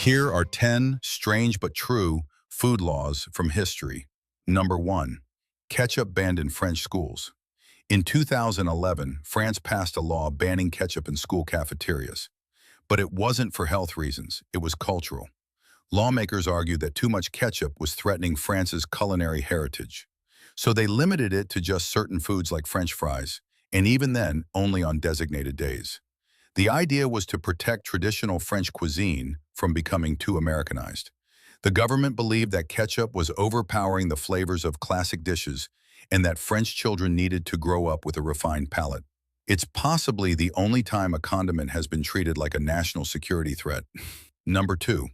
Here are 10 strange but true food laws from history. Number 1. Ketchup banned in French schools. In 2011, France passed a law banning ketchup in school cafeterias. But it wasn't for health reasons, it was cultural. Lawmakers argued that too much ketchup was threatening France's culinary heritage. So they limited it to just certain foods like French fries, and even then, only on designated days. The idea was to protect traditional French cuisine from becoming too Americanized. The government believed that ketchup was overpowering the flavors of classic dishes and that French children needed to grow up with a refined palate. It's possibly the only time a condiment has been treated like a national security threat. Number 2.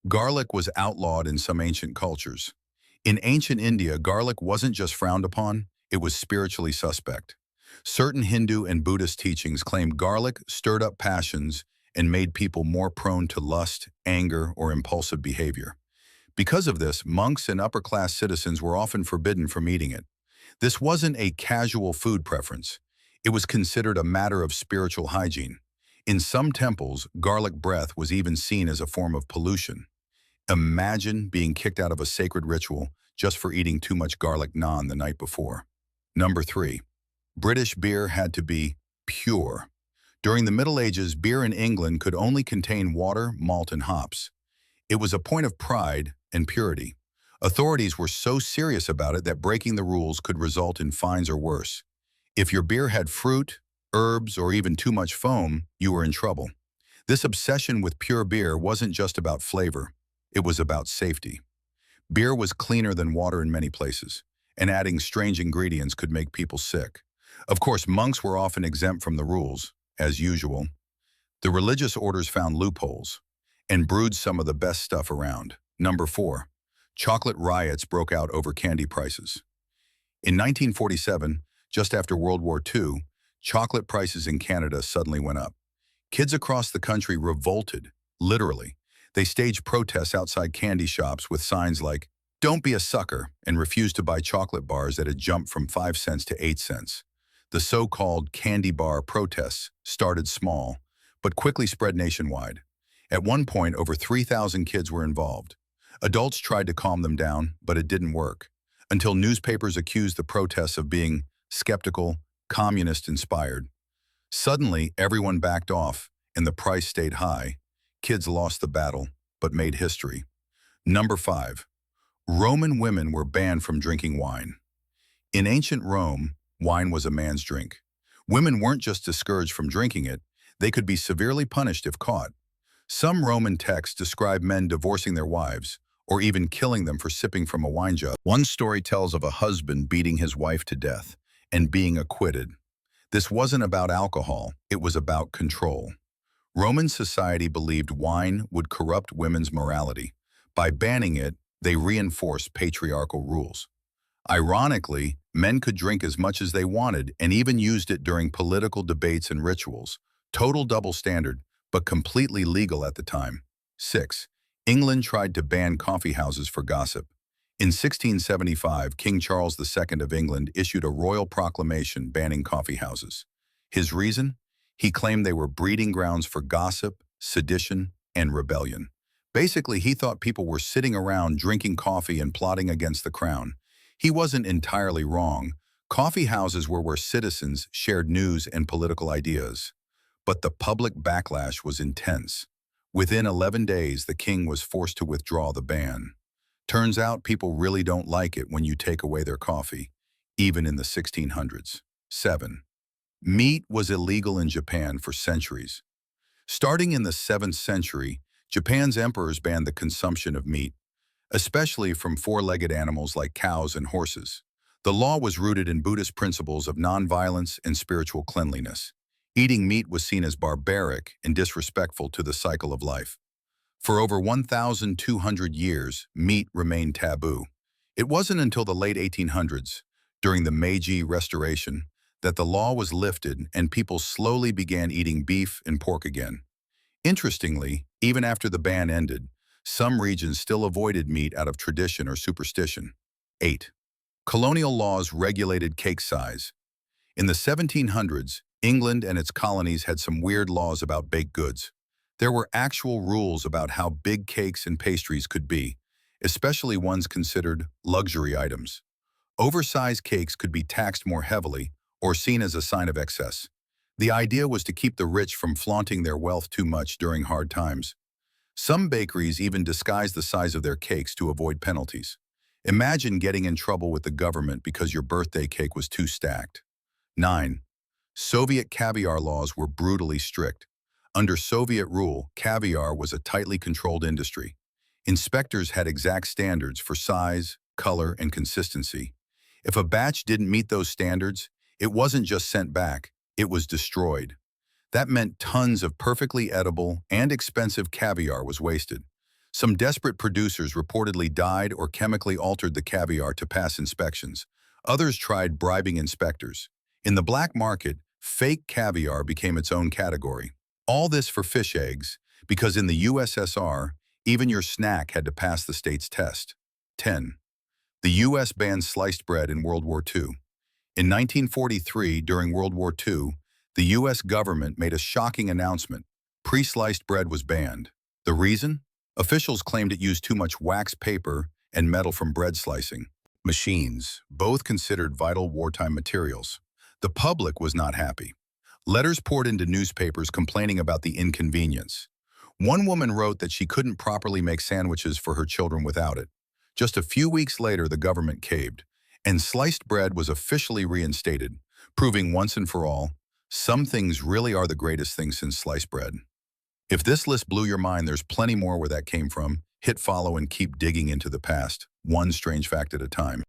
Garlic was outlawed in some ancient cultures. In ancient India, garlic wasn't just frowned upon, it was spiritually suspect. Certain Hindu and Buddhist teachings claimed garlic stirred up passions and made people more prone to lust, anger, or impulsive behavior. Because of this, monks and upper-class citizens were often forbidden from eating it. This wasn't a casual food preference. It was considered a matter of spiritual hygiene. In some temples, garlic breath was even seen as a form of pollution. Imagine being kicked out of a sacred ritual just for eating too much garlic naan the night before. Number 3. British beer had to be pure. During the Middle Ages, beer in England could only contain water, malt, and hops. It was a point of pride and purity. Authorities were so serious about it that breaking the rules could result in fines or worse. If your beer had fruit, herbs, or even too much foam, you were in trouble. This obsession with pure beer wasn't just about flavor, it was about safety. Beer was cleaner than water in many places, and adding strange ingredients could make people sick. Of course, monks were often exempt from the rules, as usual. The religious orders found loopholes and brewed some of the best stuff around. Number 4. Chocolate riots broke out over candy prices. In 1947, just after World War II, chocolate prices in Canada suddenly went up. Kids across the country revolted, literally. They staged protests outside candy shops with signs like, "Don't be a sucker," and refused to buy chocolate bars that had jumped from 5 cents to 8 cents. The so-called candy bar protests started small, but quickly spread nationwide. At one point, over 3,000 kids were involved. Adults tried to calm them down, but it didn't work, until newspapers accused the protests of being skeptical, communist-inspired. Suddenly, everyone backed off, and the price stayed high. Kids lost the battle, but made history. Number 5. Roman women were banned from drinking wine. In ancient Rome, wine was a man's drink. Women weren't just discouraged from drinking it, they could be severely punished if caught. Some Roman texts describe men divorcing their wives, or even killing them for sipping from a wine jug. One story tells of a husband beating his wife to death and being acquitted. This wasn't about alcohol, it was about control. Roman society believed wine would corrupt women's morality. By banning it, they reinforced patriarchal rules. Ironically, men could drink as much as they wanted and even used it during political debates and rituals. Total double standard, but completely legal at the time. 6. England tried to ban coffeehouses for gossip. In 1675, King Charles II of England issued a royal proclamation banning coffeehouses. His reason? He claimed they were breeding grounds for gossip, sedition, and rebellion. Basically, he thought people were sitting around drinking coffee and plotting against the crown. He wasn't entirely wrong. Coffee houses were where citizens shared news and political ideas. But the public backlash was intense. Within 11 days, the king was forced to withdraw the ban. Turns out people really don't like it when you take away their coffee, even in the 1600s. 7. Meat was illegal in Japan for centuries. Starting in the 7th century, Japan's emperors banned the consumption of meat, especially from four-legged animals like cows and horses. The law was rooted in Buddhist principles of nonviolence and spiritual cleanliness. Eating meat was seen as barbaric and disrespectful to the cycle of life. For over 1,200 years, meat remained taboo. It wasn't until the late 1800s, during the Meiji Restoration, that the law was lifted and people slowly began eating beef and pork again. Interestingly, even after the ban ended, some regions still avoided meat out of tradition or superstition. 8. Colonial laws regulated cake size. In the 1700s, England and its colonies had some weird laws about baked goods. There were actual rules about how big cakes and pastries could be, especially ones considered luxury items. Oversized cakes could be taxed more heavily or seen as a sign of excess. The idea was to keep the rich from flaunting their wealth too much during hard times. Some bakeries even disguised the size of their cakes to avoid penalties. Imagine getting in trouble with the government because your birthday cake was too stacked. 9. Soviet caviar laws were brutally strict. Under Soviet rule, caviar was a tightly controlled industry. Inspectors had exact standards for size, color, and consistency. If a batch didn't meet those standards, it wasn't just sent back, it was destroyed. That meant tons of perfectly edible and expensive caviar was wasted. Some desperate producers reportedly died or chemically altered the caviar to pass inspections. Others tried bribing inspectors. In the black market, fake caviar became its own category. All this for fish eggs, because in the USSR, even your snack had to pass the state's test. 10. The U.S. banned sliced bread in World War II. In 1943, during World War II, the U.S. government made a shocking announcement. Pre-sliced bread was banned. The reason? Officials claimed it used too much wax paper and metal from bread slicing. Machines, both considered vital wartime materials. The public was not happy. Letters poured into newspapers complaining about the inconvenience. One woman wrote that she couldn't properly make sandwiches for her children without it. Just a few weeks later, the government caved, and sliced bread was officially reinstated, proving once and for all, some things really are the greatest things since sliced bread. If this list blew your mind, there's plenty more where that came from. Hit follow and keep digging into the past, one strange fact at a time.